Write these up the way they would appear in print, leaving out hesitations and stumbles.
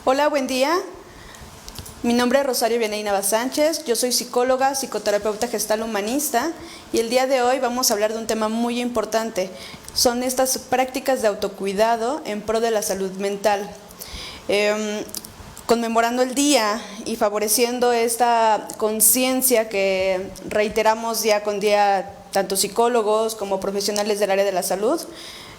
Hola, buen día. Mi nombre es Rosario Vianey Nava Sánchez, yo soy psicóloga, psicoterapeuta gestal humanista y el día de hoy vamos a hablar de un tema muy importante. Son estas prácticas de autocuidado en pro de la salud mental. Conmemorando el día y favoreciendo esta conciencia que reiteramos día con día tanto psicólogos como profesionales del área de la salud,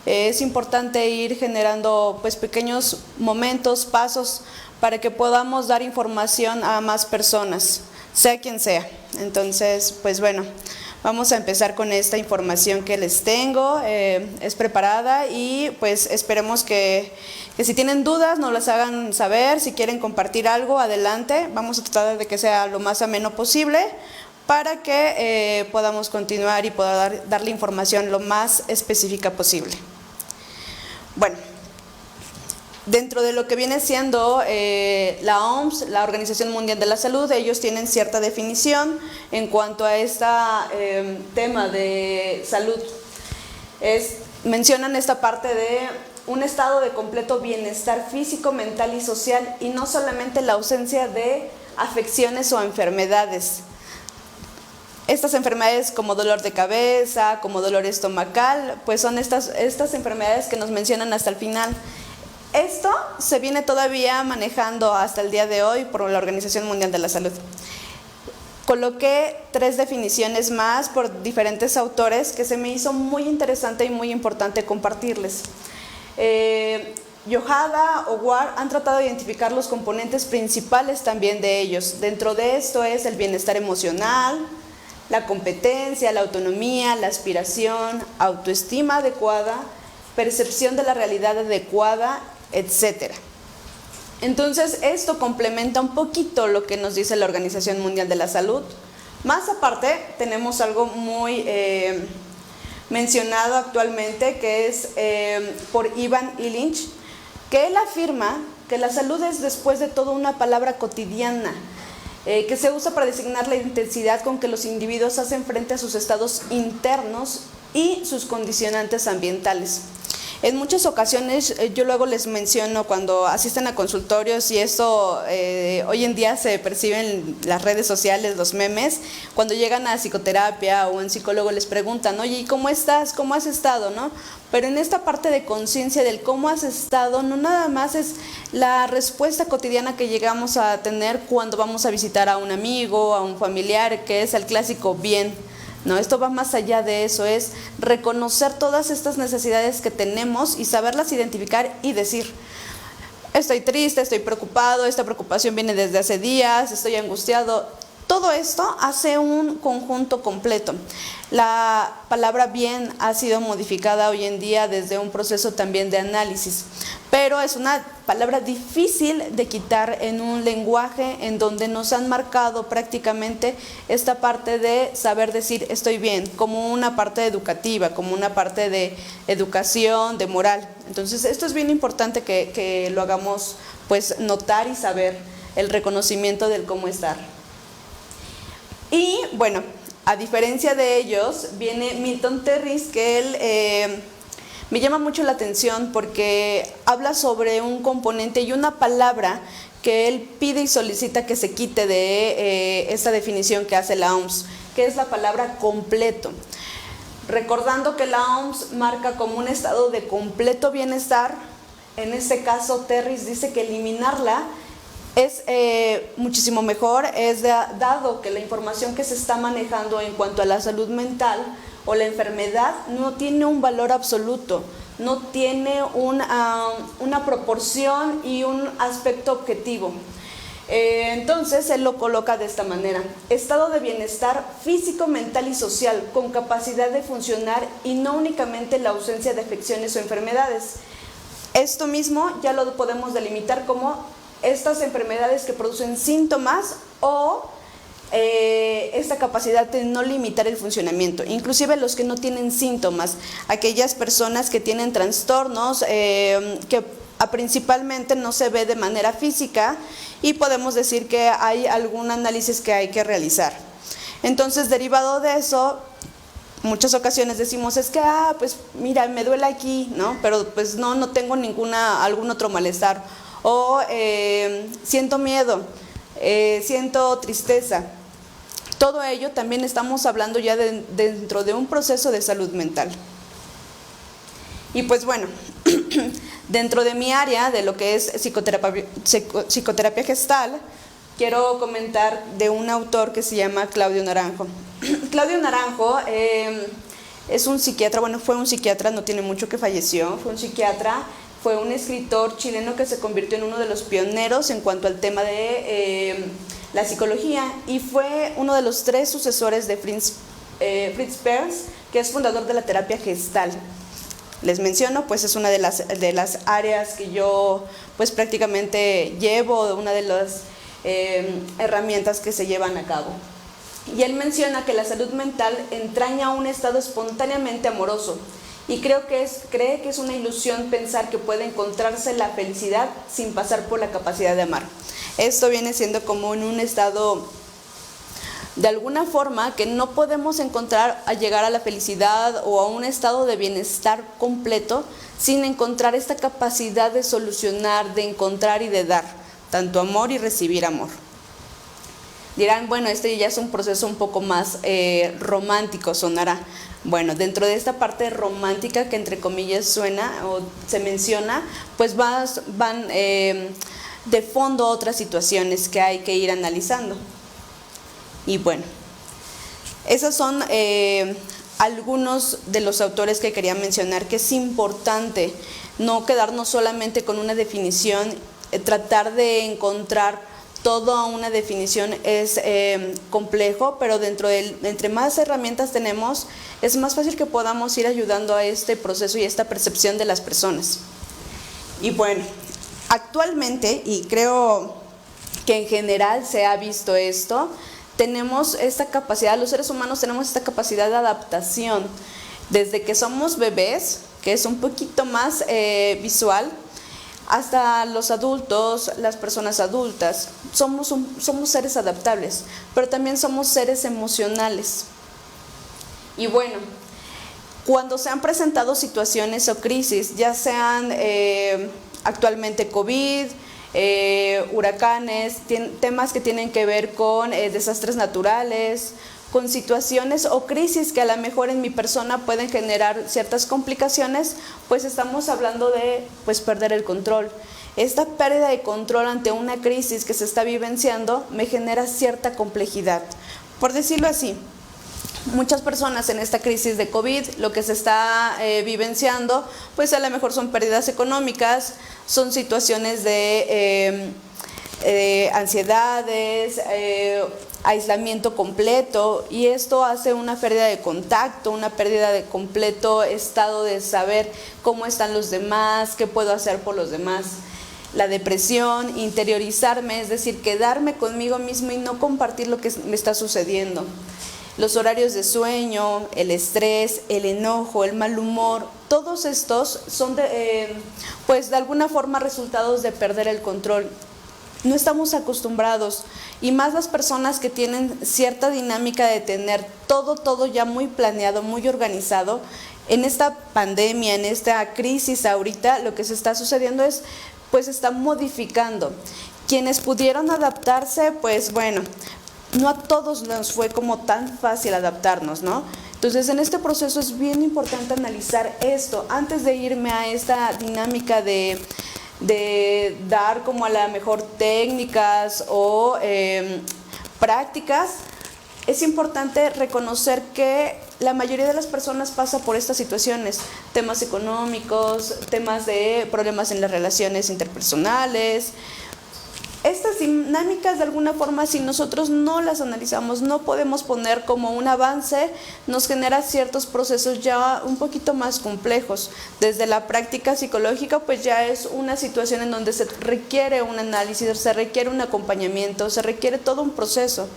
es importante ir generando pequeños momentos, pasos para que podamos dar información a más personas, sea quien sea. Entonces, vamos a empezar con esta información que les tengo, es preparada y esperemos que si tienen dudas nos las hagan saber, si quieren compartir algo, adelante, vamos a tratar de que sea lo más ameno posible para que podamos continuar y poder darle información lo más específica posible. Bueno, dentro de lo que viene siendo la OMS, la Organización Mundial de la Salud, ellos tienen cierta definición en cuanto a este tema de salud. Mencionan esta parte de un estado de completo bienestar físico, mental y social, y no solamente la ausencia de afecciones o enfermedades. Estas enfermedades como dolor de cabeza, como dolor estomacal, pues son estas enfermedades que nos mencionan hasta el final. Esto se viene todavía manejando hasta el día de hoy por la Organización Mundial de la Salud. Coloqué 3 definiciones más por diferentes autores que se me hizo muy interesante y muy importante compartirles. Yohada o Ward han tratado de identificar los componentes principales también de ellos. Dentro de esto es el bienestar emocional, la competencia, la autonomía, la aspiración, autoestima adecuada, percepción de la realidad adecuada, etc. Entonces, esto complementa un poquito lo que nos dice la Organización Mundial de la Salud. Más aparte, tenemos algo muy mencionado actualmente, que es por Ivan Illich, que él afirma que la salud es después de todo una palabra cotidiana, que se usa para designar la intensidad con que los individuos hacen frente a sus estados internos y sus condicionantes ambientales. En muchas ocasiones yo luego les menciono cuando asisten a consultorios, y esto hoy en día se percibe en las redes sociales, los memes, cuando llegan a psicoterapia o un psicólogo les preguntan, oye, ¿y cómo estás? ¿Cómo has estado? ¿No? Pero en esta parte de conciencia del cómo has estado, no nada más es la respuesta cotidiana que llegamos a tener cuando vamos a visitar a un amigo, a un familiar, que es el clásico bien. No, esto va más allá de eso, es reconocer todas estas necesidades que tenemos y saberlas identificar y decir, estoy triste, estoy preocupado, esta preocupación viene desde hace días, estoy angustiado. Todo esto hace un conjunto completo. La palabra bien ha sido modificada hoy en día desde un proceso también de análisis, pero es una palabra difícil de quitar en un lenguaje en donde nos han marcado prácticamente esta parte de saber decir estoy bien, como una parte educativa, como una parte de educación, de moral. Entonces esto es bien importante que lo hagamos notar y saber el reconocimiento del cómo estar. Y bueno, a diferencia de ellos, viene Milton Terris, que él me llama mucho la atención porque habla sobre un componente y una palabra que él pide y solicita que se quite de esta definición que hace la OMS, que es la palabra completo. Recordando que la OMS marca como un estado de completo bienestar, en este caso Terris dice que eliminarla es muchísimo mejor, dado que la información que se está manejando en cuanto a la salud mental o la enfermedad no tiene un valor absoluto, no tiene una proporción y un aspecto objetivo. Entonces él lo coloca de esta manera: estado de bienestar físico, mental y social, con capacidad de funcionar y no únicamente la ausencia de afecciones o enfermedades. Esto mismo ya lo podemos delimitar como estas enfermedades que producen síntomas o esta capacidad de no limitar el funcionamiento, inclusive los que no tienen síntomas, aquellas personas que tienen trastornos que principalmente no se ve de manera física y podemos decir que hay algún análisis que hay que realizar. Entonces, derivado de eso, muchas ocasiones decimos, es que, pues mira, me duele aquí, ¿no? Pero pues no tengo algún otro malestar. o siento miedo, siento tristeza. Todo ello también estamos hablando ya dentro de un proceso de salud mental. Y pues bueno, dentro de mi área, de lo que es psicoterapia gestal, quiero comentar de un autor que se llama Claudio Naranjo. Claudio Naranjo es un psiquiatra, bueno, fue un psiquiatra, no tiene mucho que falleció, fue un psiquiatra, fue un escritor chileno que se convirtió en uno de los pioneros en cuanto al tema de la psicología, y fue uno de los 3 sucesores de Fritz Perls, que es fundador de la terapia gestal. Les menciono, pues es una de las áreas que yo pues prácticamente llevo, una de las herramientas que se llevan a cabo. Y él menciona que la salud mental entraña un estado espontáneamente amoroso, y cree que es una ilusión pensar que puede encontrarse la felicidad sin pasar por la capacidad de amar. Esto viene siendo como en un estado, de alguna forma, que no podemos encontrar a llegar a la felicidad o a un estado de bienestar completo sin encontrar esta capacidad de solucionar, de encontrar y de dar, tanto amor y recibir amor. Dirán, bueno, este ya es un proceso un poco más romántico, sonará. Bueno, dentro de esta parte romántica que entre comillas suena o se menciona, pues van de fondo otras situaciones que hay que ir analizando. Y bueno, esos son algunos de los autores que quería mencionar, que es importante no quedarnos solamente con una definición, tratar de encontrar toda una definición es complejo, pero entre más herramientas tenemos, es más fácil que podamos ir ayudando a este proceso y esta percepción de las personas. Y bueno, actualmente, y creo que en general se ha visto esto, tenemos esta capacidad, los seres humanos tenemos esta capacidad de adaptación, desde que somos bebés, que es un poquito más visual, hasta los adultos, las personas adultas. Somos seres adaptables, pero también somos seres emocionales. Y bueno, cuando se han presentado situaciones o crisis, ya sean actualmente COVID, huracanes, temas que tienen que ver con desastres naturales, con situaciones o crisis que a lo mejor en mi persona pueden generar ciertas complicaciones, pues estamos hablando de pues perder el control. Esta pérdida de control ante una crisis que se está vivenciando me genera cierta complejidad. Por decirlo así, muchas personas en esta crisis de COVID, lo que se está vivenciando, pues a lo mejor son pérdidas económicas, son situaciones de ansiedades, aislamiento completo, y esto hace una pérdida de contacto, una pérdida de completo estado de saber cómo están los demás, qué puedo hacer por los demás. La depresión, interiorizarme, es decir, quedarme conmigo mismo y no compartir lo que me está sucediendo. Los horarios de sueño, el estrés, el enojo, el mal humor, todos estos son pues de alguna forma resultados de perder el control. No estamos acostumbrados, y más las personas que tienen cierta dinámica de tener todo ya muy planeado, muy organizado. En esta pandemia, en esta crisis ahorita, lo que se está sucediendo es, pues está modificando. Quienes pudieron adaptarse, pues bueno, no a todos nos fue como tan fácil adaptarnos, ¿no? Entonces, en este proceso es bien importante analizar esto antes de irme a esta dinámica de dar como a la mejor técnicas o prácticas. Es importante reconocer que la mayoría de las personas pasa por estas situaciones, temas económicos, temas de problemas en las relaciones interpersonales. Estas dinámicas, de alguna forma, si nosotros no las analizamos, no podemos poner como un avance, nos genera ciertos procesos ya un poquito más complejos. Desde la práctica psicológica, pues ya es una situación en donde se requiere un análisis, se requiere un acompañamiento, se requiere todo un proceso.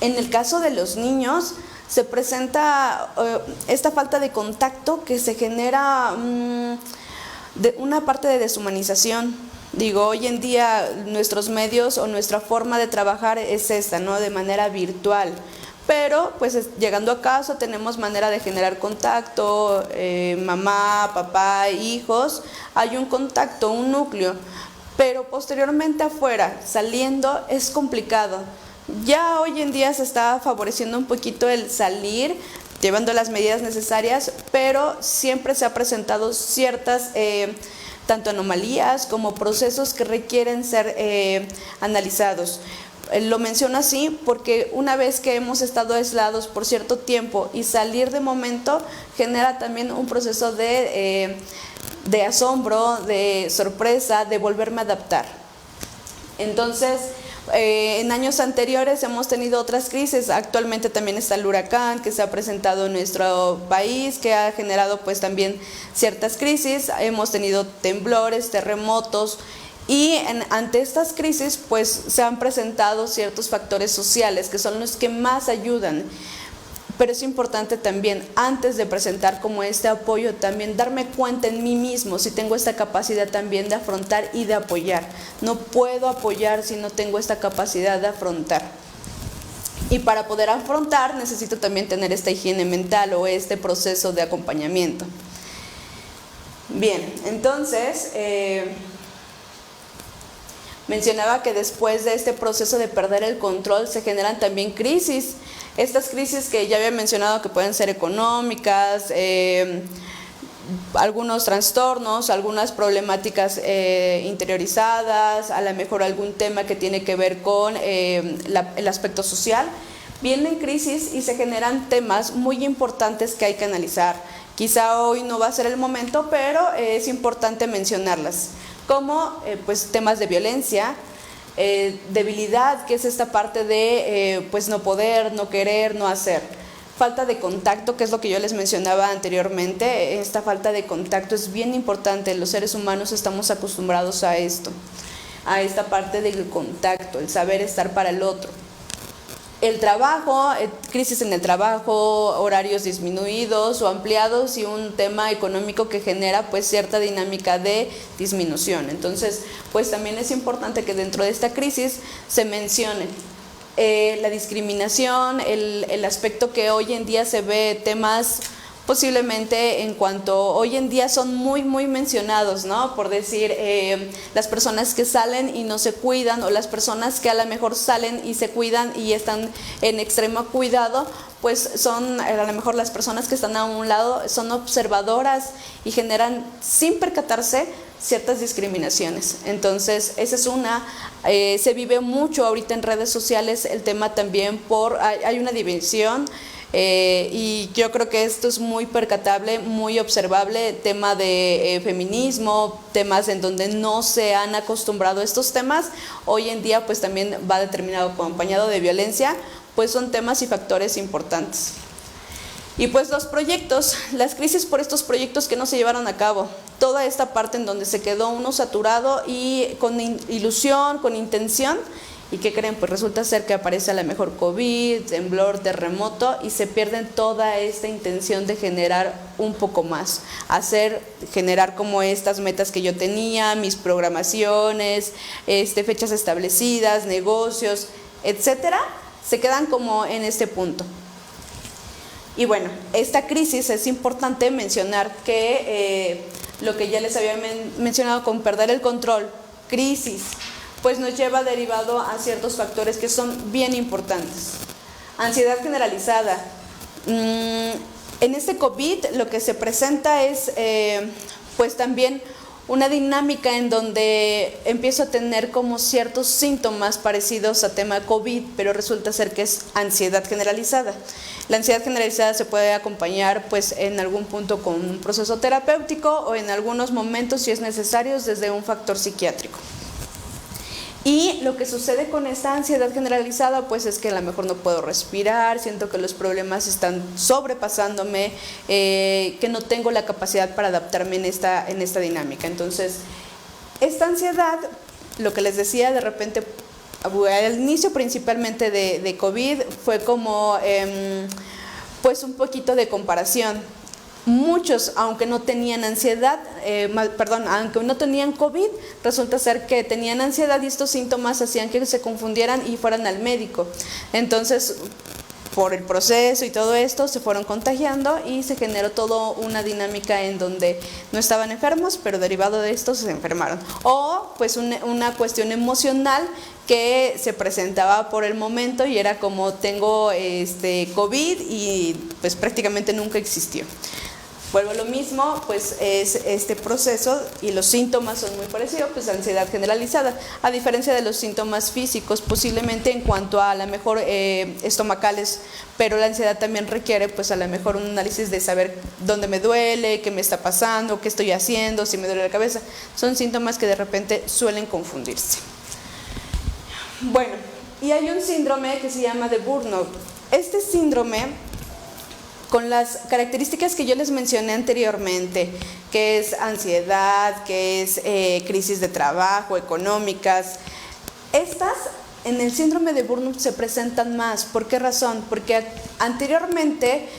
En el caso de los niños, se presenta esta falta de contacto que se genera de una parte de deshumanización. Digo, hoy en día nuestros medios o nuestra forma de trabajar es esta, ¿no? De manera virtual. pero pues llegando a casa tenemos manera de generar contacto, mamá, papá, hijos, hay un contacto, un núcleo, pero posteriormente afuera, saliendo, es complicado. Ya hoy en día se está favoreciendo un poquito el salir, llevando las medidas necesarias, pero siempre se ha presentado ciertas tanto anomalías como procesos que requieren ser analizados. Lo menciono así porque una vez que hemos estado aislados por cierto tiempo y salir de momento genera también un proceso de asombro, de sorpresa, de volverme a adaptar. Entonces, en años anteriores hemos tenido otras crisis. Actualmente también está el huracán que se ha presentado en nuestro país, que ha generado pues también ciertas crisis. Hemos tenido temblores, terremotos, y ante estas crisis pues se han presentado ciertos factores sociales que son los que más ayudan. Pero es importante también, antes de presentar como este apoyo, también darme cuenta en mí mismo si tengo esta capacidad también de afrontar y de apoyar. No puedo apoyar si no tengo esta capacidad de afrontar. Y para poder afrontar necesito también tener esta higiene mental o este proceso de acompañamiento. Bien, entonces mencionaba que después de este proceso de perder el control se generan también crisis. Estas crisis que ya había mencionado que pueden ser económicas, algunos trastornos, algunas problemáticas interiorizadas, a lo mejor algún tema que tiene que ver con el aspecto social. Vienen crisis y se generan temas muy importantes que hay que analizar. Quizá hoy no va a ser el momento, pero es importante mencionarlas, como pues temas de violencia, debilidad, que es esta parte de pues no poder, no querer, no hacer. Falta de contacto, que es lo que yo les mencionaba anteriormente. Esta falta de contacto es bien importante. Los seres humanos estamos acostumbrados a esto, a esta parte del contacto, el saber estar para el otro. El trabajo, crisis en el trabajo, horarios disminuidos o ampliados y un tema económico que genera pues cierta dinámica de disminución. Entonces, pues también es importante que dentro de esta crisis se mencione la discriminación, el aspecto que hoy en día se ve temas posiblemente en cuanto hoy en día son muy mencionados, ¿no? Por decir, las personas que salen y no se cuidan, o las personas que a lo mejor salen y se cuidan y están en extremo cuidado, pues son a lo mejor las personas que están a un lado, son observadoras y generan sin percatarse ciertas discriminaciones. Entonces, esa es una, se vive mucho ahorita en redes sociales el tema también hay una división. Y yo creo que esto es muy percatable, muy observable, tema de feminismo, temas en donde no se han acostumbrado a estos temas, hoy en día pues también va determinado acompañado de violencia, pues son temas y factores importantes. Y pues los proyectos, las crisis por estos proyectos que no se llevaron a cabo, toda esta parte en donde se quedó uno saturado y con ilusión, con intención. ¿Y qué creen? Pues resulta ser que aparece a lo mejor COVID, temblor, terremoto y se pierden toda esta intención de generar un poco más, generar como estas metas que yo tenía, mis programaciones, fechas establecidas, negocios, etcétera, se quedan como en este punto. Y bueno, esta crisis es importante mencionar que lo que ya les había mencionado con perder el control, crisis, pues nos lleva derivado a ciertos factores que son bien importantes. Ansiedad generalizada. En este COVID lo que se presenta es pues también una dinámica en donde empiezo a tener como ciertos síntomas parecidos a tema COVID, pero resulta ser que es ansiedad generalizada. La ansiedad generalizada se puede acompañar pues en algún punto con un proceso terapéutico o en algunos momentos, si es necesario, desde un factor psiquiátrico. Y lo que sucede con esta ansiedad generalizada pues es que a lo mejor no puedo respirar, siento que los problemas están sobrepasándome, que no tengo la capacidad para adaptarme en esta dinámica. Entonces, esta ansiedad, lo que les decía, de repente, al inicio principalmente de COVID, fue como pues un poquito de comparación. Muchos, aunque no tenían ansiedad, aunque no tenían COVID, resulta ser que tenían ansiedad y estos síntomas hacían que se confundieran y fueran al médico. Entonces, por el proceso y todo esto, se fueron contagiando y se generó toda una dinámica en donde no estaban enfermos, pero derivado de esto se enfermaron. O pues una cuestión emocional que se presentaba por el momento y era como tengo COVID y pues prácticamente nunca existió. Vuelvo a lo mismo, pues es este proceso y los síntomas son muy parecidos, pues ansiedad generalizada, a diferencia de los síntomas físicos, posiblemente en cuanto a lo mejor estomacales, pero la ansiedad también requiere pues a lo mejor un análisis de saber dónde me duele, qué me está pasando, qué estoy haciendo, si me duele la cabeza. Son síntomas que de repente suelen confundirse. Bueno, y hay un síndrome que se llama de Burnout. Este síndrome, con las características que yo les mencioné anteriormente, que es ansiedad, que es crisis de trabajo, económicas, estas en el síndrome de Burnout se presentan más. ¿Por qué razón? Porque anteriormente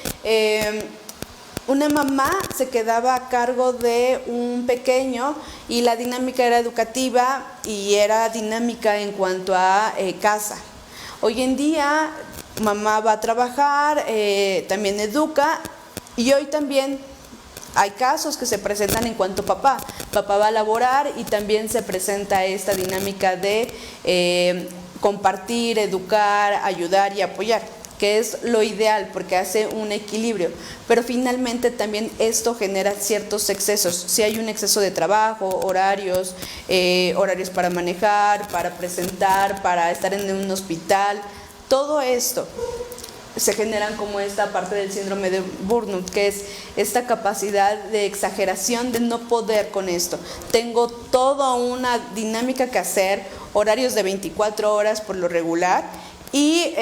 una mamá se quedaba a cargo de un pequeño y la dinámica era educativa y era dinámica en cuanto a casa. Hoy en día mamá va a trabajar, también educa, y hoy también hay casos que se presentan en cuanto a papá va a laborar y también se presenta esta dinámica de compartir, educar, ayudar y apoyar, que es lo ideal porque hace un equilibrio, pero finalmente también esto genera ciertos excesos. Si hay un exceso de trabajo, horarios para manejar, para presentar, para estar en un hospital, todo esto se generan como esta parte del síndrome de Burnout, que es esta capacidad de exageración de no poder con esto. Tengo toda una dinámica que hacer, horarios de 24 horas por lo regular, y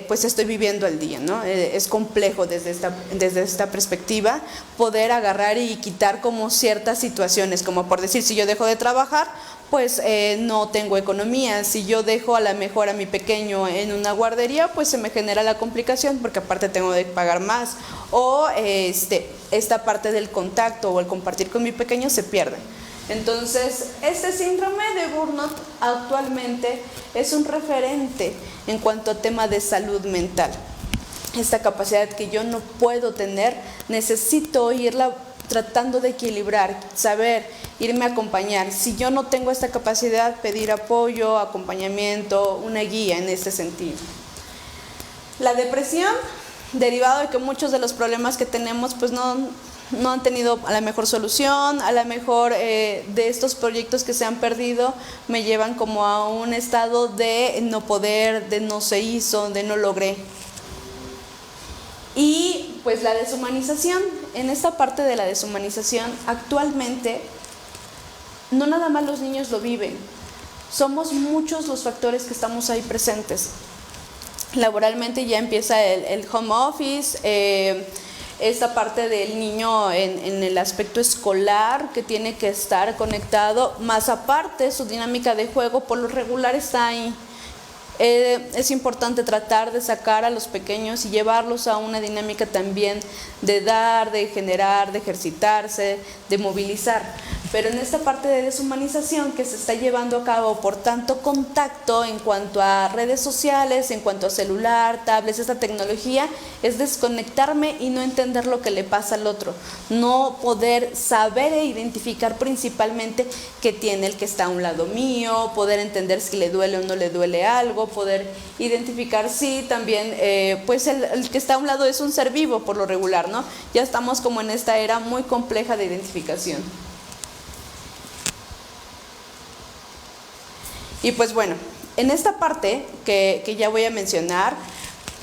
pues estoy viviendo al día, ¿no? Es complejo desde esta perspectiva poder agarrar y quitar como ciertas situaciones, como por decir, si yo dejo de trabajar, pues no tengo economía. Si yo dejo a lo mejor a mi pequeño en una guardería, pues se me genera la complicación porque aparte tengo de pagar más, o esta parte del contacto o el compartir con mi pequeño se pierde. Entonces, este síndrome de Burnout actualmente es un referente en cuanto a tema de salud mental. Esta capacidad que yo no puedo tener, necesito irla tratando de equilibrar, saber, irme a acompañar. Si yo no tengo esta capacidad, pedir apoyo, acompañamiento, una guía en este sentido. La depresión, derivado de que muchos de los problemas que tenemos pues no han tenido a la mejor solución, a la mejor de estos proyectos que se han perdido me llevan como a un estado de no poder, de no se hizo, de no logré. Y pues la deshumanización, en esta parte de la deshumanización actualmente no nada más los niños lo viven, somos muchos los factores que estamos ahí presentes. Laboralmente ya empieza el home office, esta parte del niño en el aspecto escolar que tiene que estar conectado, más aparte su dinámica de juego por lo regular está ahí. Es importante tratar de sacar a los pequeños y llevarlos a una dinámica también de dar, de generar, de ejercitarse, de movilizar. Pero en esta parte de deshumanización que se está llevando a cabo por tanto contacto en cuanto a redes sociales, en cuanto a celular, tablets, esta tecnología, es desconectarme y no entender lo que le pasa al otro. No poder saber e identificar principalmente qué tiene el que está a un lado mío, poder entender si le duele o no le duele algo, poder identificar si también pues el que está a un lado es un ser vivo por lo regular, ¿no? Ya estamos como en esta era muy compleja de identificación. Y pues bueno, en esta parte que ya voy a mencionar,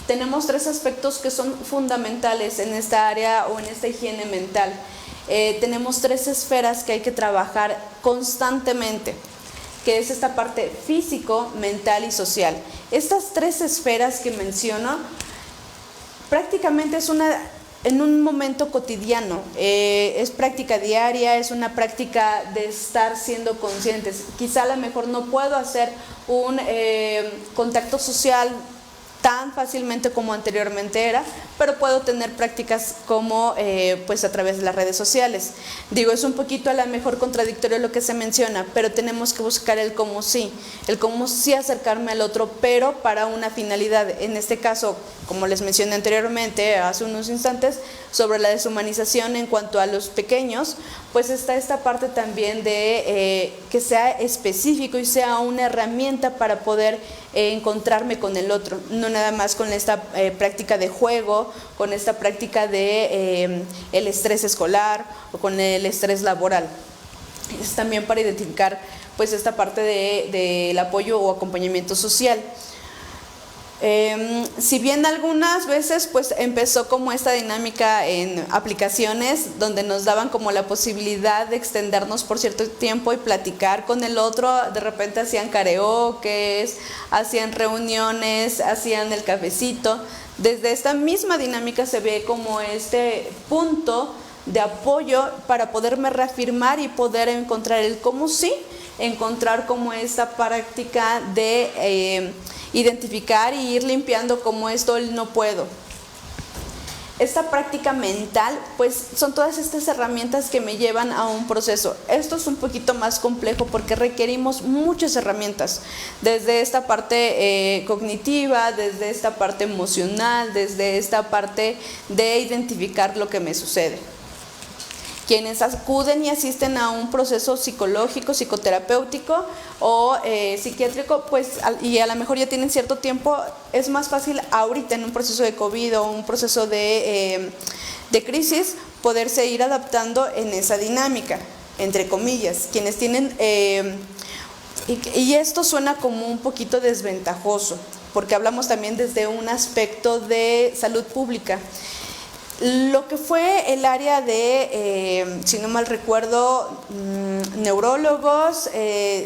tenemos tres aspectos que son fundamentales en esta área o en esta higiene mental. Tenemos tres esferas que hay que trabajar constantemente, que es esta parte físico, mental y social. Estas tres esferas que menciono prácticamente es en un momento cotidiano, es práctica diaria, es una práctica de estar siendo conscientes. Quizá a lo mejor no puedo hacer un contacto social tan fácilmente como anteriormente era, pero puedo tener prácticas como pues a través de las redes sociales. Digo, es un poquito a lo mejor contradictorio lo que se menciona, pero tenemos que buscar el cómo sí acercarme al otro, pero para una finalidad. En este caso, como les mencioné anteriormente, hace unos instantes, sobre la deshumanización en cuanto a los pequeños, pues está esta parte también de que sea específico y sea una herramienta para poder encontrarme con el otro, no nada más con esta práctica de juego, con esta práctica de el estrés escolar o con el estrés laboral. Es también para identificar pues esta parte del apoyo o acompañamiento social. Si bien algunas veces pues empezó como esta dinámica en aplicaciones donde nos daban como la posibilidad de extendernos por cierto tiempo y platicar con el otro, de repente hacían karaokes, hacían reuniones, hacían el cafecito. Desde esta misma dinámica se ve como este punto de apoyo para poderme reafirmar y poder encontrar el cómo sí, encontrar como esta práctica de identificar y ir limpiando como esto el no puedo. Esta práctica mental, pues son todas estas herramientas que me llevan a un proceso. Esto es un poquito más complejo porque requerimos muchas herramientas, desde esta parte cognitiva, desde esta parte emocional, desde esta parte de identificar lo que me sucede. Quienes acuden y asisten a un proceso psicológico, psicoterapéutico o psiquiátrico, pues y a lo mejor ya tienen cierto tiempo, es más fácil ahorita en un proceso de COVID o un proceso de crisis, poderse ir adaptando en esa dinámica, entre comillas. Quienes tienen, y esto suena como un poquito desventajoso, porque hablamos también desde un aspecto de salud pública. Lo que fue el área de, si no mal recuerdo, neurólogos,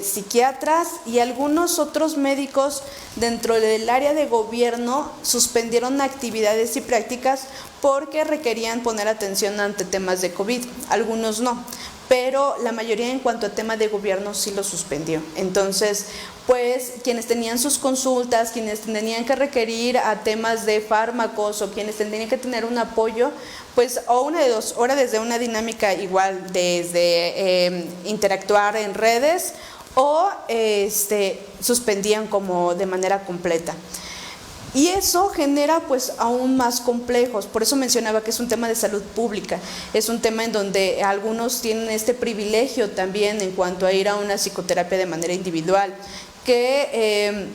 psiquiatras y algunos otros médicos dentro del área de gobierno suspendieron actividades y prácticas porque requerían poner atención ante temas de COVID, algunos no, pero la mayoría en cuanto a tema de gobierno sí lo suspendió. Entonces, pues quienes tenían sus consultas, quienes tenían que requerir a temas de fármacos o quienes tenían que tener un apoyo, pues o una de dos, ahora desde una dinámica igual, desde interactuar en redes o suspendían como de manera completa. Y eso genera pues aún más complejos, por eso mencionaba que es un tema de salud pública, es un tema en donde algunos tienen este privilegio también en cuanto a ir a una psicoterapia de manera individual, que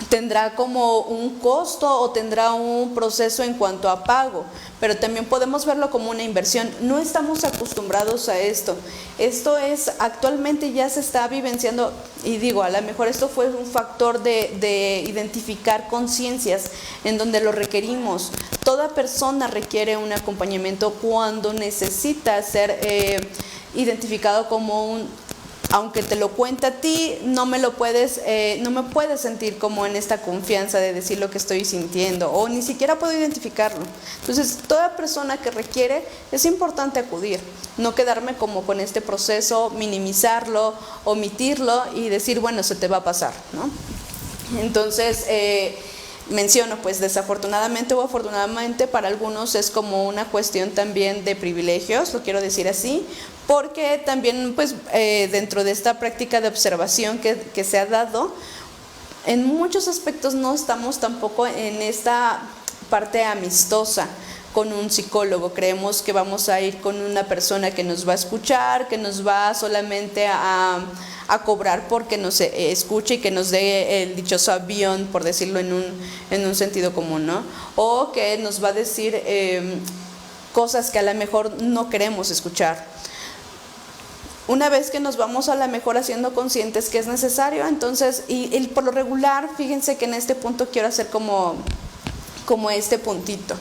tendrá como un costo o tendrá un proceso en cuanto a pago, pero también podemos verlo como una inversión. No estamos acostumbrados a esto. Esto es, actualmente ya se está vivenciando, y digo, a lo mejor esto fue un factor de identificar conciencias en donde lo requerimos. Toda persona requiere un acompañamiento cuando necesita ser identificado como aunque te lo cuente a ti, no me puedes sentir como en esta confianza de decir lo que estoy sintiendo o ni siquiera puedo identificarlo. Entonces, toda persona que requiere, es importante acudir, no quedarme como con este proceso, minimizarlo, omitirlo y decir, bueno, se te va a pasar, ¿no? Entonces, menciono, pues desafortunadamente o afortunadamente para algunos es como una cuestión también de privilegios, lo quiero decir así, porque también pues dentro de esta práctica de observación que se ha dado, en muchos aspectos no estamos tampoco en esta parte amistosa con un psicólogo. Creemos que vamos a ir con una persona que nos va a escuchar, que nos va solamente a cobrar porque nos escuche y que nos dé el dichoso avión, por decirlo en un sentido común, ¿no? O que nos va a decir cosas que a lo mejor no queremos escuchar. Una vez que nos vamos a lo mejor haciendo conscientes que es necesario, entonces, y por lo regular, fíjense que en este punto quiero hacer como este puntito.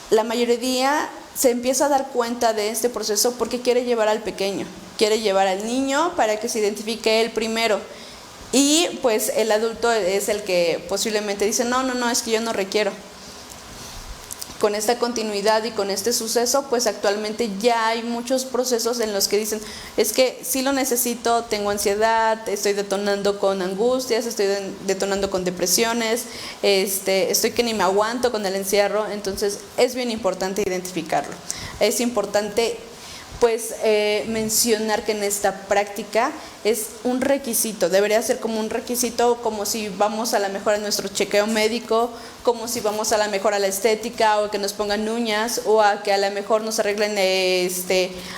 La mayoría se empieza a dar cuenta de este proceso porque quiere llevar al pequeño, quiere llevar al niño para que se identifique él primero. Y pues el adulto es el que posiblemente dice, no, es que yo no requiero. con esta continuidad y con este suceso, pues actualmente ya hay muchos procesos en los que dicen, es que sí lo necesito, tengo ansiedad, estoy detonando con angustias, estoy detonando con depresiones, estoy que ni me aguanto con el encierro. Entonces es bien importante identificarlo. Es importante pues mencionar que en esta práctica es un requisito, debería ser como un requisito, como si vamos a la mejor a nuestro chequeo médico, como si vamos a la mejor a la estética, o que nos pongan uñas, o a que a la mejor nos arreglen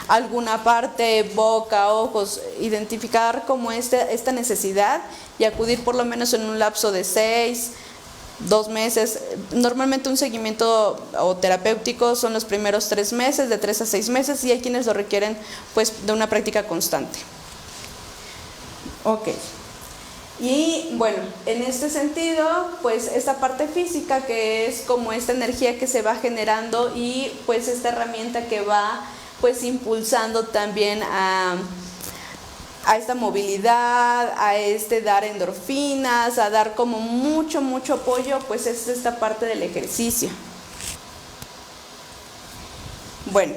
alguna parte, boca, ojos. Identificar como esta necesidad y acudir por lo menos en un lapso de 2 meses. Normalmente un seguimiento o terapéutico son los primeros 3 meses, de 3 a 6 meses, y hay quienes lo requieren pues de una práctica constante. Ok. Y bueno, en este sentido, pues esta parte física, que es como esta energía que se va generando, y pues esta herramienta que va pues impulsando también a esta movilidad, a dar endorfinas, a dar como mucho apoyo, pues es esta parte del ejercicio. Bueno,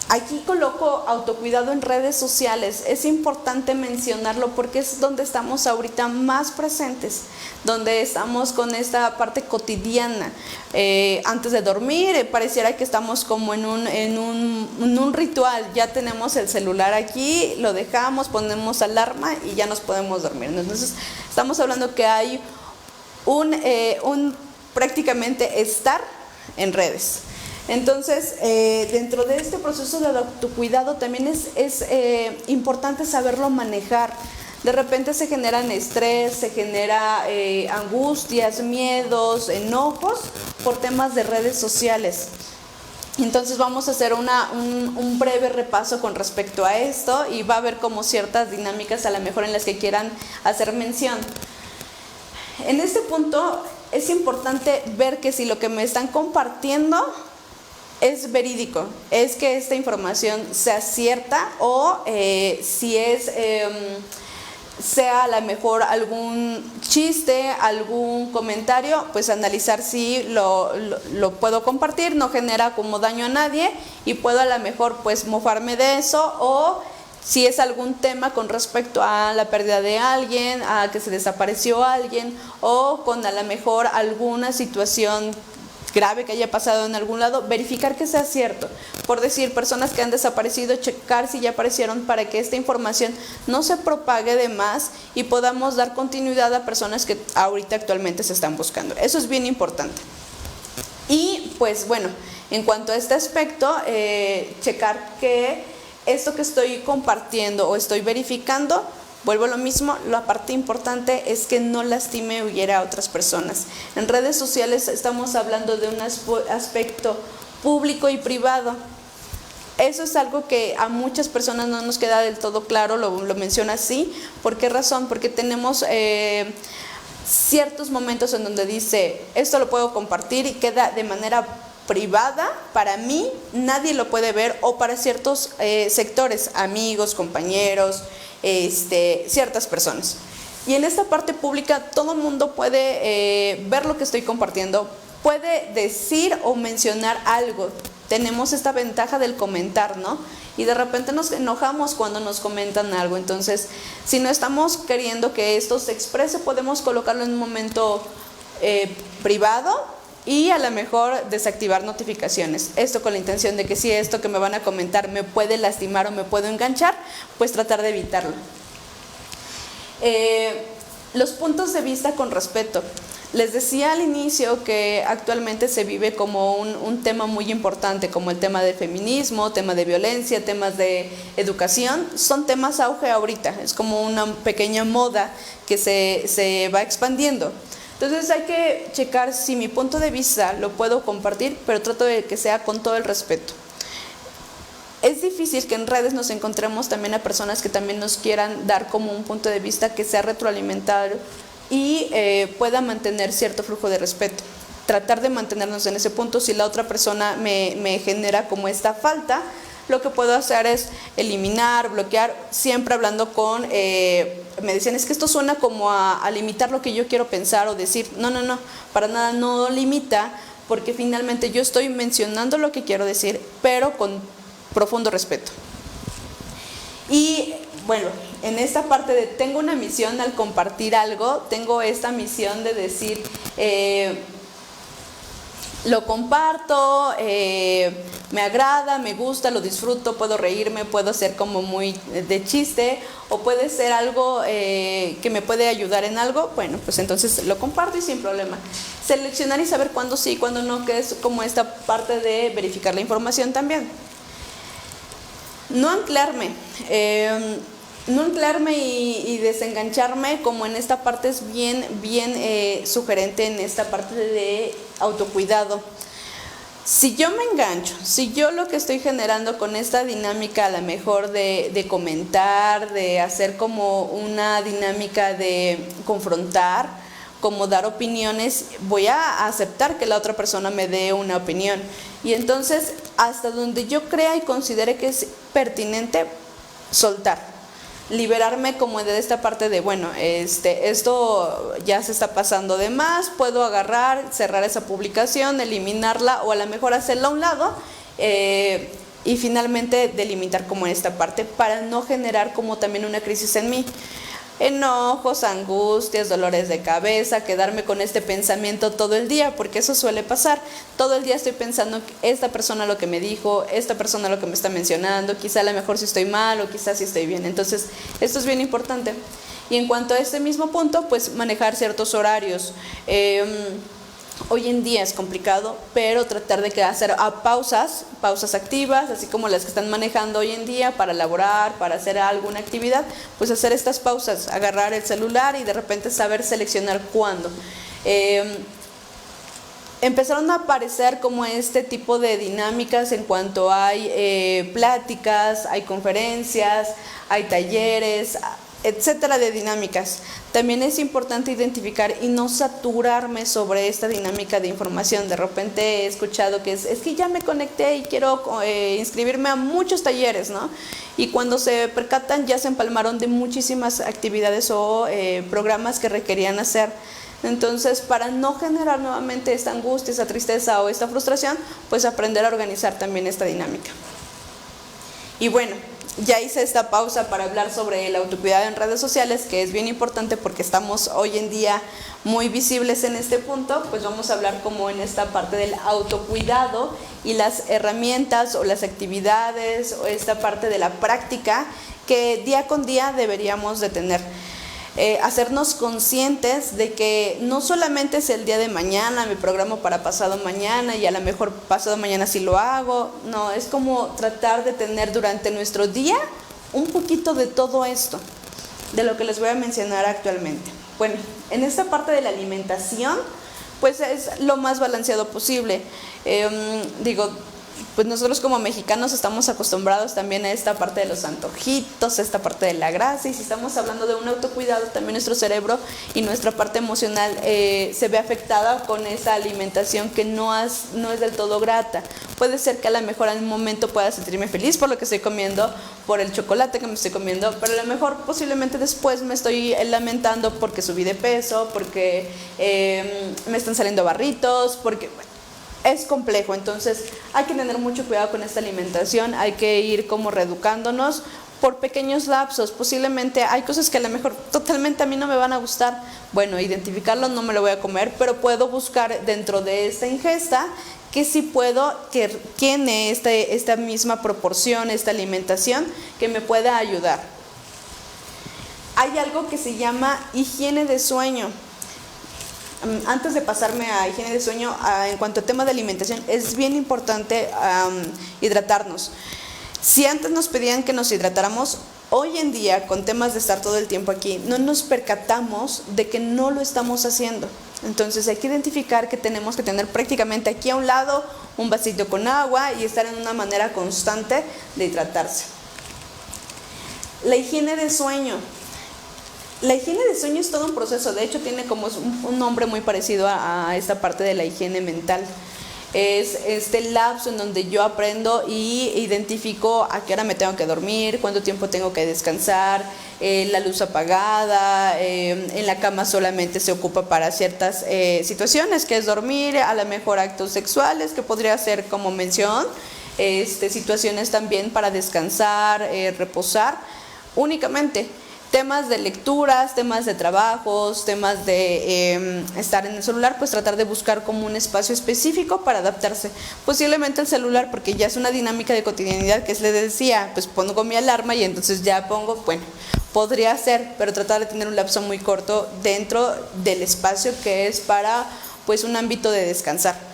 aquí coloco autocuidado en redes sociales. Es importante mencionarlo porque es donde estamos ahorita más presentes, donde estamos con esta parte cotidiana. Antes de dormir, pareciera que estamos como en un ritual. Ya tenemos el celular aquí, lo dejamos, ponemos alarma y ya nos podemos dormir. Entonces estamos hablando que hay un prácticamente estar en redes. Entonces, dentro de este proceso de autocuidado también es importante saberlo manejar. De repente se generan estrés, se genera angustias, miedos, enojos por temas de redes sociales. Entonces vamos a hacer un breve repaso con respecto a esto, y va a haber como ciertas dinámicas a lo mejor en las que quieran hacer mención. En este punto es importante ver que si lo que me están compartiendo es verídico, es que esta información sea cierta, o si sea a lo mejor algún chiste, algún comentario, pues analizar si lo puedo compartir, no genera como daño a nadie, y puedo a lo mejor pues mofarme de eso, o si es algún tema con respecto a la pérdida de alguien, a que se desapareció alguien, o con a lo mejor alguna situación grave que haya pasado en algún lado, verificar que sea cierto. Por decir, personas que han desaparecido, checar si ya aparecieron, para que esta información no se propague de más y podamos dar continuidad a personas que ahorita actualmente se están buscando. Eso es bien importante. Y pues bueno, en cuanto a este aspecto, checar que esto que estoy compartiendo o estoy verificando, vuelvo a lo mismo, la parte importante es que no lastime o hiera a otras personas. En redes sociales estamos hablando de un aspecto público y privado. Eso es algo que a muchas personas no nos queda del todo claro, lo menciono así. ¿Por qué razón? Porque tenemos ciertos momentos en donde dice, esto lo puedo compartir, y queda de manera privada, para mí nadie lo puede ver, o para ciertos sectores, amigos, compañeros, ciertas personas. Y en esta parte pública todo el mundo puede ver lo que estoy compartiendo, puede decir o mencionar algo. Tenemos esta ventaja del comentar, ¿no? Y de repente nos enojamos cuando nos comentan algo. Entonces, si no estamos queriendo que esto se exprese, podemos colocarlo en un momento privado, y a lo mejor desactivar notificaciones. Esto con la intención de que si esto que me van a comentar me puede lastimar o me puedo enganchar, pues tratar de evitarlo. Los puntos de vista con respeto. Les decía al inicio que actualmente se vive como un tema muy importante, como el tema del feminismo, tema de violencia, temas de educación. Son temas auge ahorita, es como una pequeña moda que se va expandiendo. Entonces hay que checar si mi punto de vista lo puedo compartir, pero trato de que sea con todo el respeto. Es difícil que en redes nos encontremos también a personas que también nos quieran dar como un punto de vista que sea retroalimentado y pueda mantener cierto flujo de respeto. Tratar de mantenernos en ese punto. Si la otra persona me genera como esta falta, lo que puedo hacer es eliminar, bloquear, siempre hablando con, me decían, es que esto suena como a limitar lo que yo quiero pensar o decir. No, para nada, no limita, porque finalmente yo estoy mencionando lo que quiero decir, pero con profundo respeto. Y bueno, en esta parte de tengo una misión al compartir algo, tengo esta misión de decir, lo comparto, me agrada, me gusta, lo disfruto, puedo reírme, puedo ser como muy de chiste, o puede ser algo que me puede ayudar en algo, bueno, pues entonces lo comparto y sin problema. Seleccionar y saber cuándo sí, cuándo no, que es como esta parte de verificar la información también. No anclarme. No anclarme y desengancharme, como en esta parte es bien sugerente en esta parte de autocuidado. Si yo me engancho, si yo lo que estoy generando con esta dinámica a lo mejor de comentar, de hacer como una dinámica de confrontar, como dar opiniones, voy a aceptar que la otra persona me dé una opinión. Y entonces, hasta donde yo crea y considere que es pertinente, soltar. Liberarme como de esta parte de, bueno, esto ya se está pasando de más, puedo agarrar, cerrar esa publicación, eliminarla o a lo mejor hacerla a un lado y finalmente delimitar como esta parte para no generar como también una crisis en mí. Enojos, angustias, dolores de cabeza, quedarme con este pensamiento todo el día, porque eso suele pasar. Todo el día estoy pensando esta persona lo que me dijo, esta persona lo que me está mencionando, quizá a lo mejor si estoy mal o quizás si estoy bien. Entonces, esto es bien importante. Y en cuanto a este mismo punto, pues manejar ciertos horarios. Hoy en día es complicado, pero tratar de hacer pausas activas, así como las que están manejando hoy en día para elaborar, para hacer alguna actividad, pues hacer estas pausas, agarrar el celular y de repente saber seleccionar cuándo. Empezaron a aparecer como este tipo de dinámicas en cuanto hay pláticas, hay conferencias, hay talleres, etcétera, de dinámicas. También es importante identificar y no saturarme sobre esta dinámica de información. De repente he escuchado que es que ya me conecté y quiero inscribirme a muchos talleres, ¿no? Y cuando se percatan ya se empalmaron de muchísimas actividades o programas que requerían hacer. Entonces, para no generar nuevamente esta angustia, esta tristeza o esta frustración, pues aprender a organizar también esta dinámica. Y bueno, ya hice esta pausa para hablar sobre el autocuidado en redes sociales, que es bien importante porque estamos hoy en día muy visibles en este punto. Pues vamos a hablar como en esta parte del autocuidado y las herramientas o las actividades o esta parte de la práctica que día con día deberíamos de tener. Hacernos conscientes de que no solamente es el día de mañana, me programo para pasado mañana y a lo mejor pasado mañana sí lo hago. No, es como tratar de tener durante nuestro día un poquito de todo esto, de lo que les voy a mencionar actualmente. Bueno, en esta parte de la alimentación, pues es lo más balanceado posible. Pues nosotros como mexicanos estamos acostumbrados también a esta parte de los antojitos, a esta parte de la grasa, y si estamos hablando de un autocuidado, también nuestro cerebro y nuestra parte emocional se ve afectada con esa alimentación que no es del todo grata. Puede ser que a lo mejor en un momento pueda sentirme feliz por lo que estoy comiendo, por el chocolate que me estoy comiendo, pero a lo mejor posiblemente después me estoy lamentando porque subí de peso, porque me están saliendo barritos, porque... Es complejo, entonces hay que tener mucho cuidado con esta alimentación, hay que ir como reeducándonos por pequeños lapsos. Posiblemente hay cosas que a lo mejor totalmente a mí no me van a gustar. Bueno, identificarlo, no me lo voy a comer, pero puedo buscar dentro de esta ingesta que sí puedo, que tiene esta misma proporción, esta alimentación que me pueda ayudar. Hay algo que se llama higiene de sueño. Antes de pasarme a higiene de sueño, en cuanto a tema de alimentación, es bien importante hidratarnos. Si antes nos pedían que nos hidratáramos, hoy en día, con temas de estar todo el tiempo aquí, no nos percatamos de que no lo estamos haciendo. Entonces hay que identificar que tenemos que tener prácticamente aquí a un lado un vasito con agua y estar en una manera constante de hidratarse. La higiene de sueño. La higiene de sueño es todo un proceso, de hecho tiene como un nombre muy parecido a esta parte de la higiene mental. Es este lapso en donde yo aprendo y identifico a qué hora me tengo que dormir, cuánto tiempo tengo que descansar, la luz apagada, en la cama solamente se ocupa para ciertas situaciones, que es dormir, a lo mejor actos sexuales, que podría ser como mención, situaciones también para descansar, reposar, únicamente. Temas de lecturas, temas de trabajos, temas de estar en el celular, pues tratar de buscar como un espacio específico para adaptarse. Posiblemente el celular, porque ya es una dinámica de cotidianidad que les decía, pues pongo mi alarma y entonces ya pongo, bueno, podría ser, pero tratar de tener un lapso muy corto dentro del espacio que es para pues un ámbito de descansar.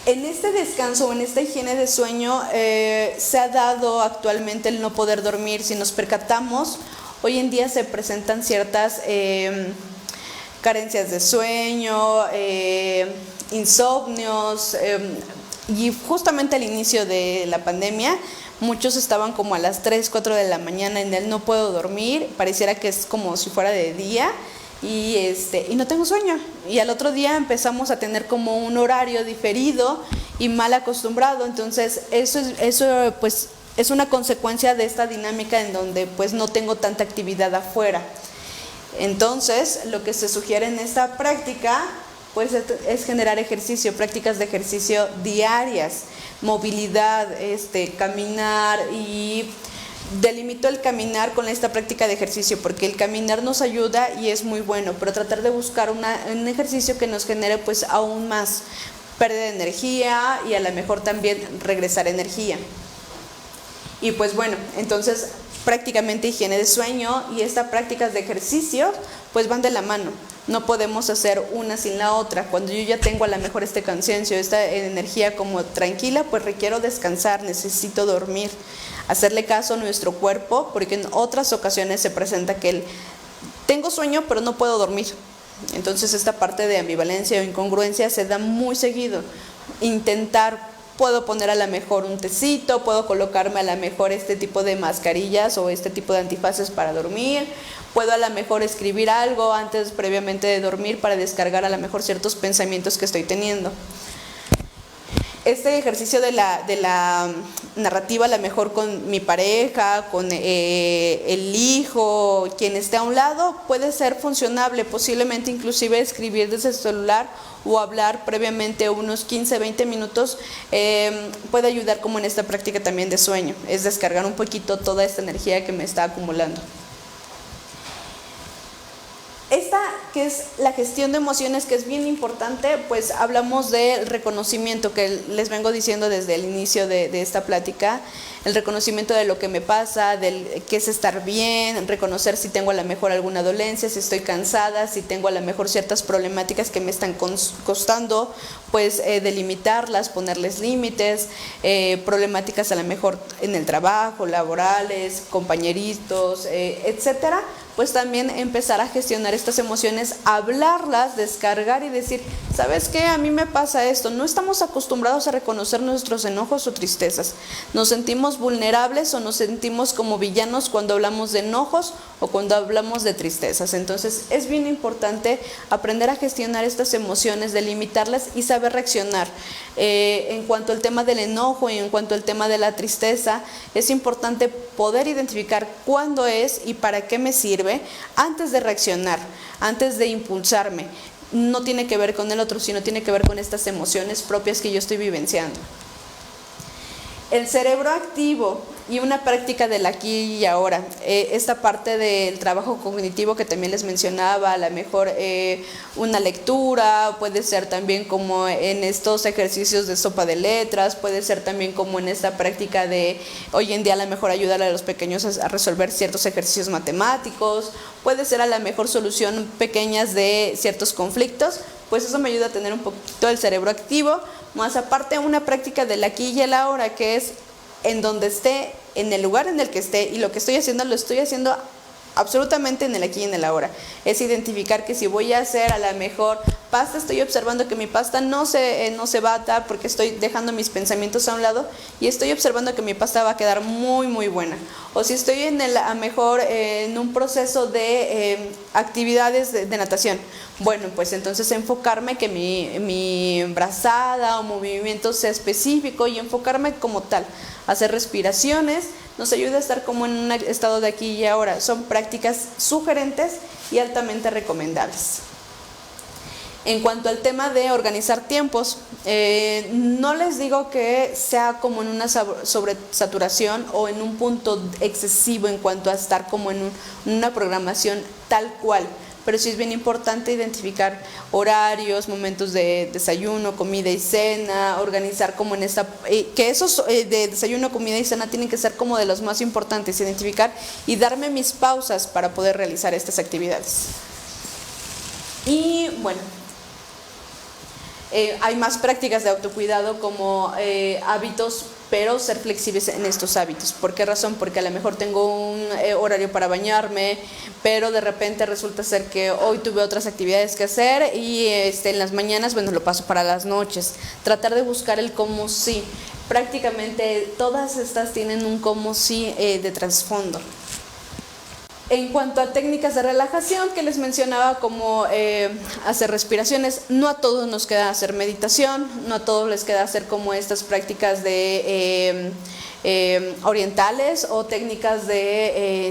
En este descanso o en esta higiene de sueño se ha dado actualmente el no poder dormir. Si nos percatamos, hoy en día se presentan ciertas carencias de sueño, insomnios, y justamente al inicio de la pandemia muchos estaban como a las 3, 4 de la mañana en el no puedo dormir, pareciera que es como si fuera de día. Y no tengo sueño, y al otro día empezamos a tener como un horario diferido y mal acostumbrado. Entonces eso pues es una consecuencia de esta dinámica en donde pues no tengo tanta actividad afuera. Entonces lo que se sugiere en esta práctica pues es generar ejercicio, prácticas de ejercicio diarias, movilidad, caminar, y delimito el caminar con esta práctica de ejercicio porque el caminar nos ayuda y es muy bueno, pero tratar de buscar un ejercicio que nos genere pues aún más pérdida de energía y a lo mejor también regresar energía. Y pues bueno, entonces prácticamente higiene de sueño y estas prácticas de ejercicio pues van de la mano. No podemos hacer una sin la otra. Cuando yo ya tengo a lo mejor este cansancio, esta energía como tranquila, pues requiero descansar, necesito dormir, hacerle caso a nuestro cuerpo, porque en otras ocasiones se presenta que tengo sueño pero no puedo dormir. Entonces esta parte de ambivalencia o incongruencia se da muy seguido. Puedo poner a lo mejor un tecito, puedo colocarme a lo mejor este tipo de mascarillas o este tipo de antifaces para dormir, puedo a lo mejor escribir algo antes previamente de dormir para descargar a lo mejor ciertos pensamientos que estoy teniendo. Este ejercicio de la narrativa, a lo mejor con mi pareja, con el hijo, quien esté a un lado, puede ser funcionable, posiblemente inclusive escribir desde el celular o hablar previamente unos 15, 20 minutos, puede ayudar como en esta práctica también de sueño, es descargar un poquito toda esta energía que me está acumulando. Esta que es la gestión de emociones, que es bien importante, pues hablamos del reconocimiento que les vengo diciendo desde el inicio de esta plática, el reconocimiento de lo que me pasa, del qué es estar bien, reconocer si tengo a lo mejor alguna dolencia, si estoy cansada, si tengo a lo mejor ciertas problemáticas que me están costando, pues delimitarlas, ponerles límites, problemáticas a lo mejor en el trabajo, laborales, compañeritos, etcétera. Pues también empezar a gestionar estas emociones, hablarlas, descargar y decir, ¿sabes qué? A mí me pasa esto. No estamos acostumbrados a reconocer nuestros enojos o tristezas. Nos sentimos vulnerables o nos sentimos como villanos cuando hablamos de enojos o cuando hablamos de tristezas. Entonces es bien importante aprender a gestionar estas emociones, delimitarlas y saber reaccionar. En cuanto al tema del enojo y en cuanto al tema de la tristeza, es importante poder identificar cuándo es y para qué me sirve antes de reaccionar, antes de impulsarme. No tiene que ver con el otro, sino tiene que ver con estas emociones propias que yo estoy vivenciando. El cerebro activo y una práctica del aquí y ahora. Esta parte del trabajo cognitivo que también les mencionaba, a lo mejor una lectura, puede ser también como en estos ejercicios de sopa de letras, puede ser también como en esta práctica de hoy en día a lo mejor ayudar a los pequeños a resolver ciertos ejercicios matemáticos, puede ser a lo mejor solución pequeñas de ciertos conflictos. Pues eso me ayuda a tener un poquito el cerebro activo, más aparte una práctica del aquí y el ahora, que es en donde esté, en el lugar en el que esté, y lo que estoy haciendo lo estoy haciendo absolutamente en el aquí y en el ahora. Es identificar que si voy a hacer a la mejor pasta, estoy observando que mi pasta no se va a atar porque estoy dejando mis pensamientos a un lado y estoy observando que mi pasta va a quedar muy muy buena. O si estoy a mejor en un proceso de actividades de natación, bueno, pues entonces enfocarme que mi brazada o movimiento sea específico y enfocarme como tal. Hacer respiraciones nos ayuda a estar como en un estado de aquí y ahora. Son prácticas sugerentes y altamente recomendables. En cuanto al tema de organizar tiempos, no les digo que sea como en una sobresaturación o en un punto excesivo en cuanto a estar como en una programación tal cual, pero sí es bien importante identificar horarios, momentos de desayuno, comida y cena, organizar como en esta, que esos de desayuno, comida y cena tienen que ser como de los más importantes, identificar y darme mis pausas para poder realizar estas actividades. Y bueno, hay más prácticas de autocuidado como hábitos, pero ser flexibles en estos hábitos. ¿Por qué razón? Porque a lo mejor tengo un horario para bañarme, pero de repente resulta ser que hoy tuve otras actividades que hacer y en las mañanas, bueno, lo paso para las noches. Tratar de buscar el cómo sí. Prácticamente todas estas tienen un cómo sí de trasfondo. En cuanto a técnicas de relajación que les mencionaba, como hacer respiraciones, no a todos nos queda hacer meditación, no a todos les queda hacer como estas prácticas de orientales o técnicas de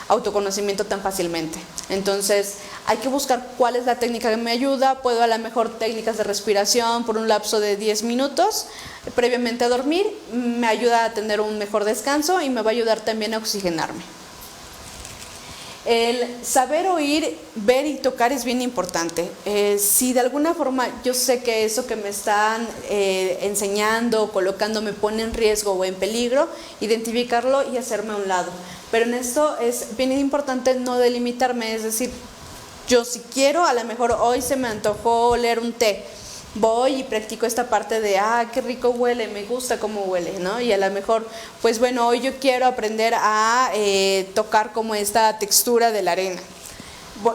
autoconocimiento tan fácilmente. Entonces hay que buscar cuál es la técnica que me ayuda. Puedo a lo mejor técnicas de respiración por un lapso de 10 minutos previamente a dormir, me ayuda a tener un mejor descanso y me va a ayudar también a oxigenarme. El saber oír, ver y tocar es bien importante. Si de alguna forma yo sé que eso que me están enseñando o colocando me pone en riesgo o en peligro, identificarlo y hacerme a un lado. Pero en esto es bien importante no delimitarme, es decir, yo si quiero, a lo mejor hoy se me antojó oler un té, voy y practico esta parte de, qué rico huele, me gusta cómo huele, ¿no? Y a lo mejor, pues bueno, hoy yo quiero aprender a tocar como esta textura de la arena.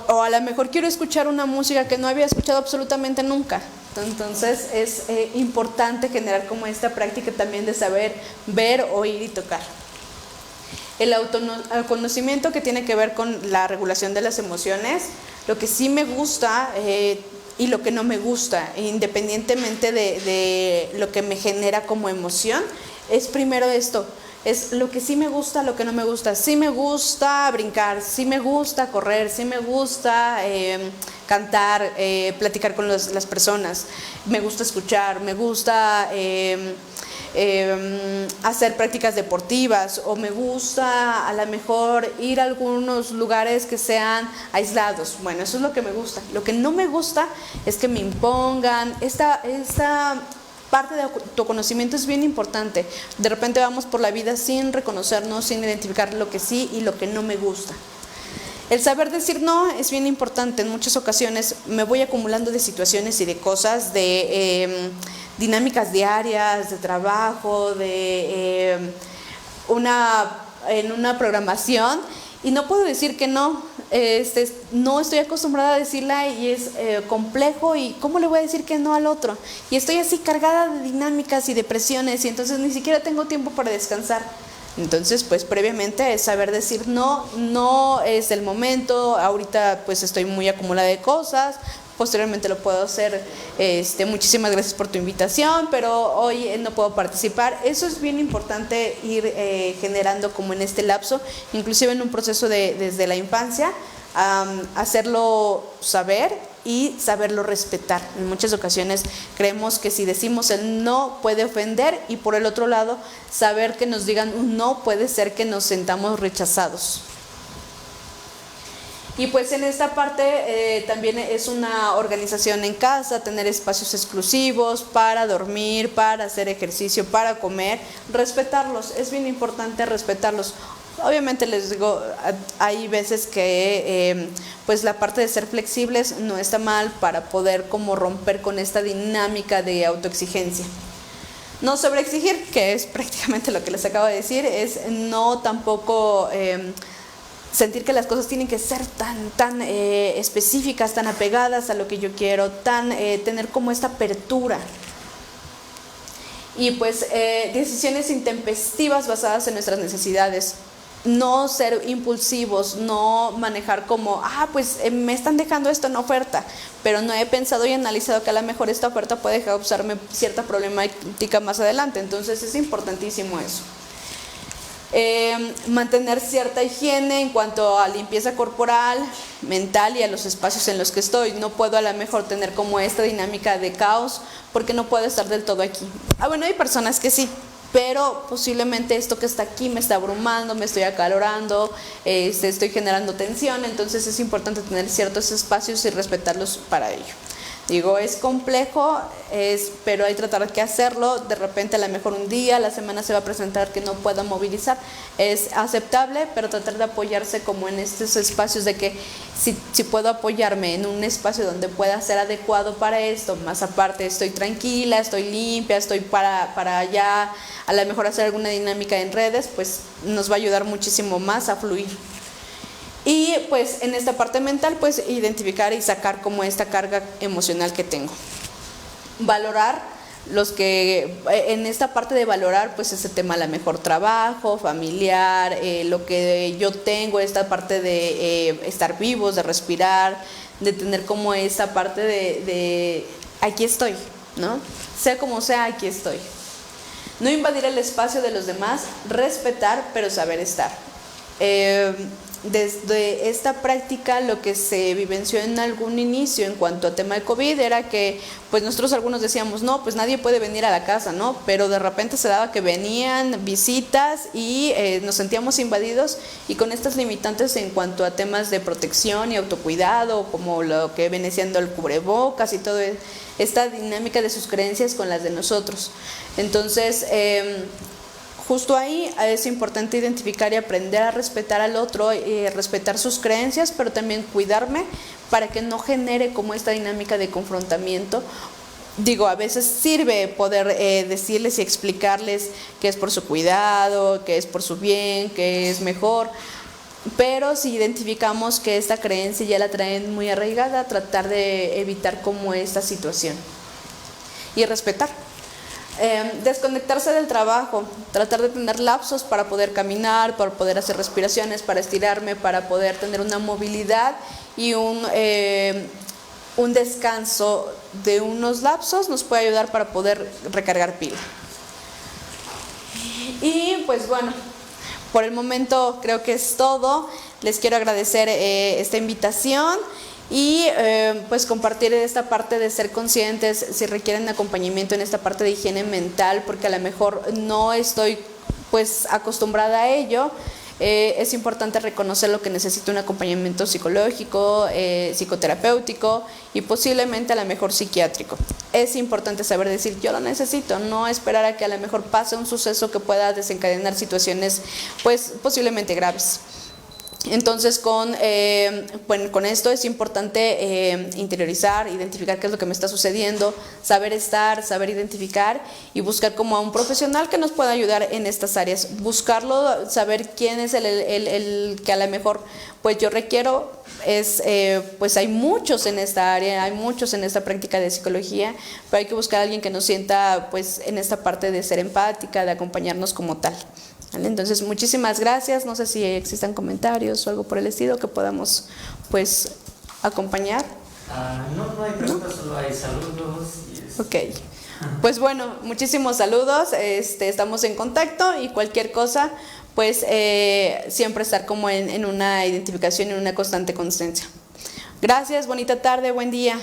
O a lo mejor quiero escuchar una música que no había escuchado absolutamente nunca. Entonces es importante generar como esta práctica también de saber ver, oír y tocar. El autoconocimiento que tiene que ver con la regulación de las emociones, lo que sí me gusta y lo que no me gusta, independientemente de lo que me genera como emoción, es primero esto, es lo que sí me gusta, lo que no me gusta. Sí me gusta brincar, sí me gusta correr, sí me gusta cantar, platicar con las personas, me gusta escuchar, me gusta hacer prácticas deportivas, o me gusta a lo mejor ir a algunos lugares que sean aislados. Bueno, eso es lo que me gusta. Lo que no me gusta es que me impongan. Esta parte de autoconocimiento es bien importante. De repente vamos por la vida sin reconocernos, sin identificar lo que sí y lo que no me gusta. El saber decir no es bien importante. En muchas ocasiones me voy acumulando de situaciones y de cosas, de dinámicas diarias, de trabajo, en una programación, y no puedo decir que no. No estoy acostumbrada a decirla y es complejo, y ¿cómo le voy a decir que no al otro? Y estoy así cargada de dinámicas y de presiones, y entonces ni siquiera tengo tiempo para descansar. Entonces, pues previamente es saber decir no, no es el momento, ahorita pues estoy muy acumulada de cosas, posteriormente lo puedo hacer, muchísimas gracias por tu invitación, pero hoy no puedo participar. Eso es bien importante ir generando como en este lapso, inclusive en un proceso desde la infancia, hacerlo saber y saberlo respetar. En muchas ocasiones creemos que si decimos el no puede ofender, y por el otro lado, saber que nos digan un no puede ser que nos sentamos rechazados. Y pues en esta parte también es una organización en casa, tener espacios exclusivos para dormir, para hacer ejercicio, para comer, respetarlos. Es bien importante respetarlos. Obviamente les digo, hay veces que pues la parte de ser flexibles no está mal para poder como romper con esta dinámica de autoexigencia. No sobreexigir, que es prácticamente lo que les acabo de decir, es no tampoco sentir que las cosas tienen que ser tan específicas, tan apegadas a lo que yo quiero, tener como esta apertura. Y pues decisiones intempestivas basadas en nuestras necesidades. No ser impulsivos, no manejar como, pues me están dejando esto en oferta, pero no he pensado y analizado que a lo mejor esta oferta puede causarme cierta problemática más adelante. Entonces es importantísimo eso. Mantener cierta higiene en cuanto a limpieza corporal, mental y a los espacios en los que estoy. No puedo a lo mejor tener como esta dinámica de caos porque no puedo estar del todo aquí. Bueno, hay personas que sí, pero posiblemente esto que está aquí me está abrumando, me estoy acalorando, estoy generando tensión, entonces es importante tener ciertos espacios y respetarlos para ello. Digo, es complejo, pero hay que tratar de hacerlo. De repente a lo mejor un día, la semana se va a presentar que no pueda movilizar. Es aceptable, pero tratar de apoyarse como en estos espacios de que si puedo apoyarme en un espacio donde pueda ser adecuado para esto, más aparte estoy tranquila, estoy limpia, estoy para ya a lo mejor hacer alguna dinámica en redes, pues nos va a ayudar muchísimo más a fluir. Y pues en esta parte mental, pues identificar y sacar como esta carga emocional que tengo. Valorar en esta parte de valorar, pues ese tema, a lo mejor trabajo, familiar, lo que yo tengo, esta parte de estar vivos, de respirar, de tener como esta parte de aquí estoy, ¿no? Sea como sea, aquí estoy. No invadir el espacio de los demás, respetar, pero saber estar. Desde esta práctica lo que se vivenció en algún inicio en cuanto a tema de COVID era que pues nosotros algunos decíamos no, pues nadie puede venir a la casa, ¿no? Pero de repente se daba que venían visitas y nos sentíamos invadidos, y con estas limitantes en cuanto a temas de protección y autocuidado, como lo que viene siendo el cubrebocas y todo esta dinámica de sus creencias con las de nosotros. Entonces justo ahí es importante identificar y aprender a respetar al otro, respetar sus creencias, pero también cuidarme para que no genere como esta dinámica de confrontamiento. Digo, a veces sirve poder decirles y explicarles que es por su cuidado, que es por su bien, que es mejor, pero si identificamos que esta creencia ya la traen muy arraigada, tratar de evitar como esta situación y respetar. Desconectarse del trabajo, tratar de tener lapsos para poder caminar, para poder hacer respiraciones, para estirarme, para poder tener una movilidad y un descanso de unos lapsos nos puede ayudar para poder recargar pila. Y pues bueno, por el momento creo que es todo. Les quiero agradecer esta invitación y pues compartir esta parte de ser conscientes si requieren acompañamiento en esta parte de higiene mental, porque a lo mejor no estoy pues acostumbrada a ello. Es importante reconocer lo que necesita un acompañamiento psicológico, psicoterapéutico y posiblemente a lo mejor psiquiátrico. Es importante saber decir yo lo necesito, no esperar a que a lo mejor pase un suceso que pueda desencadenar situaciones pues posiblemente graves. Entonces con esto es importante interiorizar, identificar qué es lo que me está sucediendo, saber estar, saber identificar y buscar como a un profesional que nos pueda ayudar en estas áreas. Buscarlo, saber quién es el que a lo mejor pues yo requiero. Pues hay muchos en esta área, hay muchos en esta práctica de psicología, pero hay que buscar a alguien que nos sienta pues en esta parte de ser empática, de acompañarnos como tal. ¿Vale? Entonces muchísimas gracias, no sé si existan comentarios o algo por el estilo que podamos pues acompañar. No hay preguntas, ¿no? Solo hay saludos y Ok, pues bueno, muchísimos saludos, estamos en contacto y cualquier cosa pues siempre estar como en una identificación y una constante conciencia. Gracias, bonita tarde, buen día.